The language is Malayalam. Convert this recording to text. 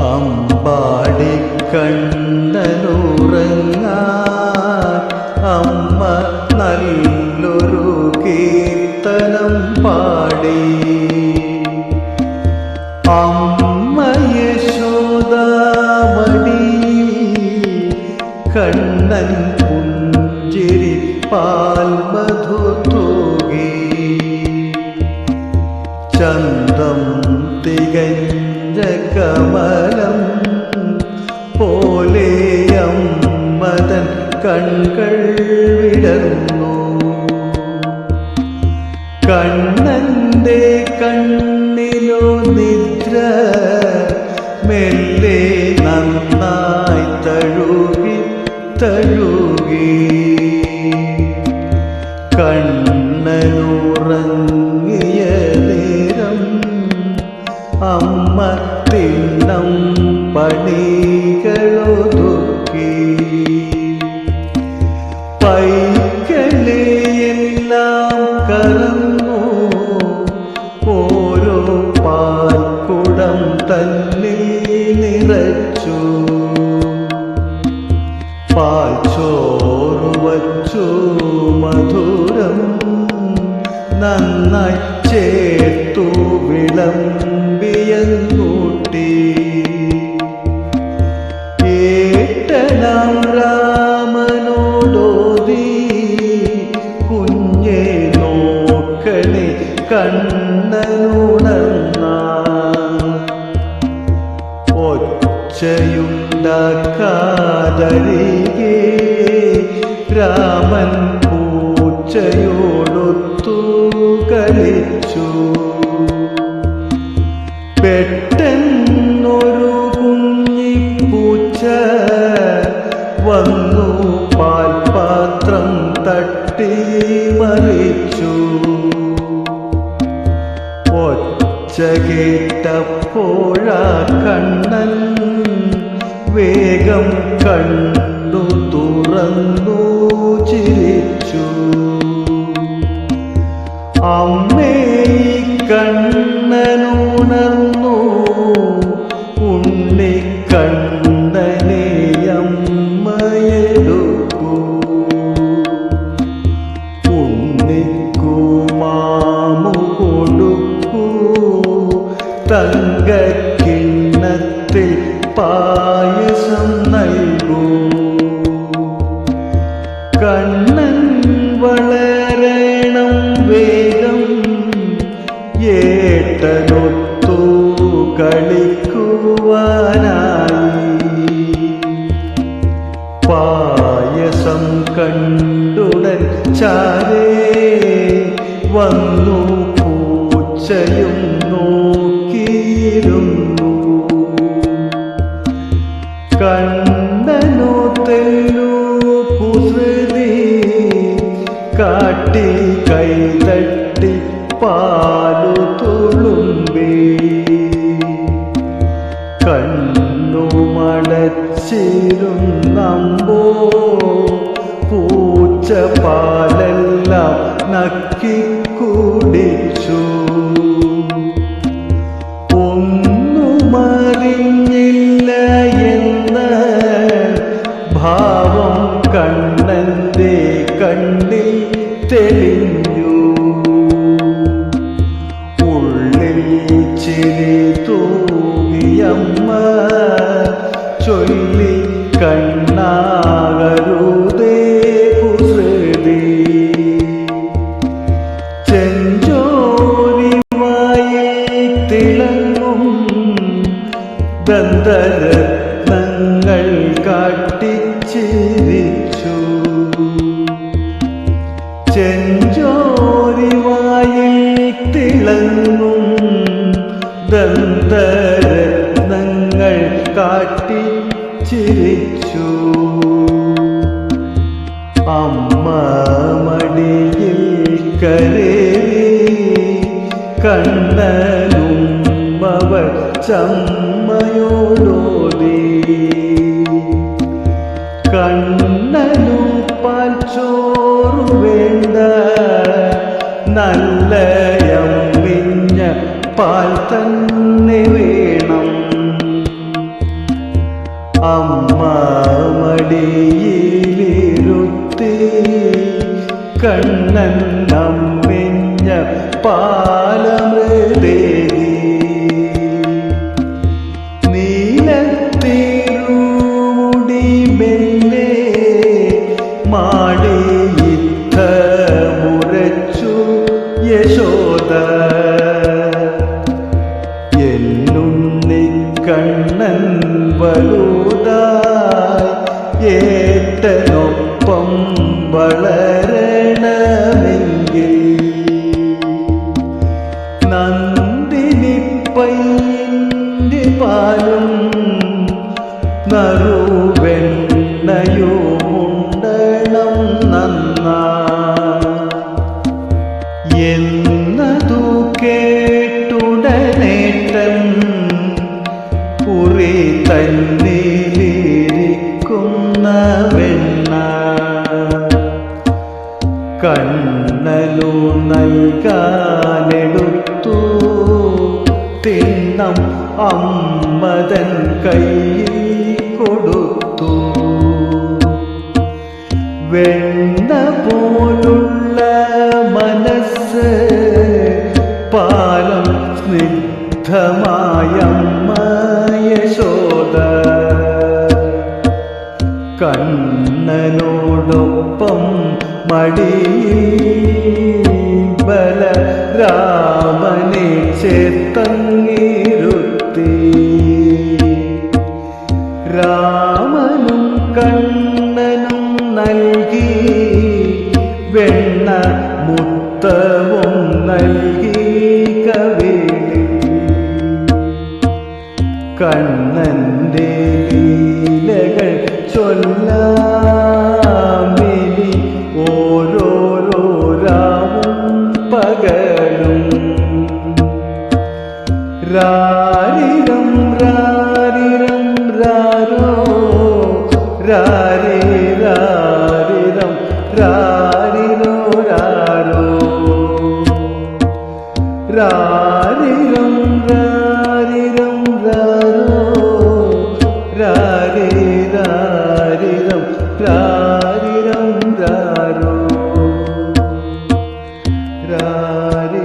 അമ്പാടി കണ്ണനുറങ്ങാൻ അമ്മ നല്ലൊരു കീർത്തനം പാടി. അമ്മ യശോദാമടി കണ്ണൻ പുഞ്ചിരി പാൽമധു തൂകി. ചന്തം തികഞ്ഞ കമലം പോലെ അമ്മതൻ കൺകൾ വിടർന്നു. കണ്ണന്റെ കണ്ണിലോ നിദ്ര മെല്ലെ നന്നായി തഴുകി തഴുകി. കണ്ണനുറങ്ങിയ നേരം അമ്മ തിണ്ണം പണികളൊതുക്കി. പൈക്കളെയെല്ലാം കറന്നു ഓരോ പാൽക്കുടം തന്നിൽ നിറച്ചു. പാൽച്ചോറ് വച്ചു മധുരം നന്നായി ചേർത്തു വിളമ്പിയങ്ങൂട്ടി. ഏട്ടനാം രാമനോടോതി കുഞ്ഞെ നോക്കണേ കണ്ണനുണർന്ന. ഒച്ചയുണ്ടാക്കാതരികെ രാമൻ പൂച്ചയോടൊത്തു കളിച്ചു. പെട്ടെന്നൊരു കുഞ്ഞിപ്പൂച്ച വന്നു പാൽപാത്രം തട്ടി മറിച്ചു. ഒച്ച കേട്ടപ്പോഴാ കണ്ണൻ വേഗം കണ്ടു തുറന്നു ചിരിച്ചു. അമ്മേ കണ്ണനുണർന്നു ഉണ്ണിക്കണ്ണനെ അമ്മയെടുക്കൂ. ഉണ്ണിക്കു മാമു കൊടുക്കൂ തങ്കക്കിണ്ണത്തിൽ പായസം നൽകൂ. കണ്ണൻ വളരണം വേഗം ഏട്ടനൊത്തു കളിക്കുവാനായി. പായസം കണ്ടുടൻ ചാരേ വന്നു പൂച്ചയും നോക്കിയിരുന്നു. കണ്ണനോ തെല്ലു കുസൃതി കാട്ടി കൈതട്ടി പാലു തുളുമ്പി. കണ്ണുമടച്ചിരുന്നമ്പോ പൂച്ച പാലെല്ലാം നക്കി കുടിച്ചു. ഒന്നുമറിഞ്ഞില്ല എന്ന ഭാവം കണ്ണന്റെ കണ്ണിൽ തെളിഞ്ഞു. ഉള്ളിൽ ചിരി തൂകിയമ്മ ചൊല്ലി കണ്ണാകരുതേ കുസൃതി. ചെഞ്ചോരിവായിൽ തിളങ്ങും ദന്തരത്നങ്ങൾ കാട്ടിച്ചിരിച്ചു. ചെഞ്ചോരിവായിൽ തിളങ്ങും ദന്തരത്നങ്ങൾ കാട്ടിച്ചിരിച്ചു. അമ്മ മടിയിൽ കരേറി കണ്ണനും അവൾ ചമ്മയോടോടി. കണ്ണനു പാൽച്ചോറു വേണ്ട നല്ല യമ്മിഞ്ഞ പാൽ തന്നെ വേണം. അമ്മ മടിയിലിരുത്തി കണ്ണൻ നമ്മിഞ്ഞ പാലമൃതേകി നീലത്തിരുമുടി മെല്ലെ മാടിയിത്ത മുരച്ചു യശോദ എന്നുണ്ണി കണ്ണൻ വലുതായി ഏട്ടനൊപ്പം വളരണമെങ്കിൽ നന്ദിനി പൈൻ്റെ പാലും നറുവെണ്ണയുമുണ്ടണം നന്നാ എന്നതു കേട്ടുടനേട്ടൻ ഉറി തന്നിലിരിക്കുന്ന വെണ്ണ കണ്ണലു നൽകാനെടുത്തു തിണ്ണം അമ്മതൻ കയ്യിൽ കൊടുത്തു വെണ്ണ പോലുള്ള മനസ്സ് പാലം സ്നിഗ്ധമായമ്മ യശോദ കണ്ണനോടൊപ്പം മടിയിൽ ബലരാമനെ ചേർത്തങ്ങിരുത്തി രാമനും കണ്ണനും നൽകി വെണ്ണ മുത്തവും നൽകി കവിളി കണ്ണന്റെ ലീലകൾ ചൊല്ലാമിനി ഓരോരോ രാവും പകലും രാരിരം രാരിരം രാരോ രാരി രാരിരം രാരിരോ രാരോ രാരിരം രാരിരം രാരോ രാരി രാരിരം രാരിരം രാരോ രാരി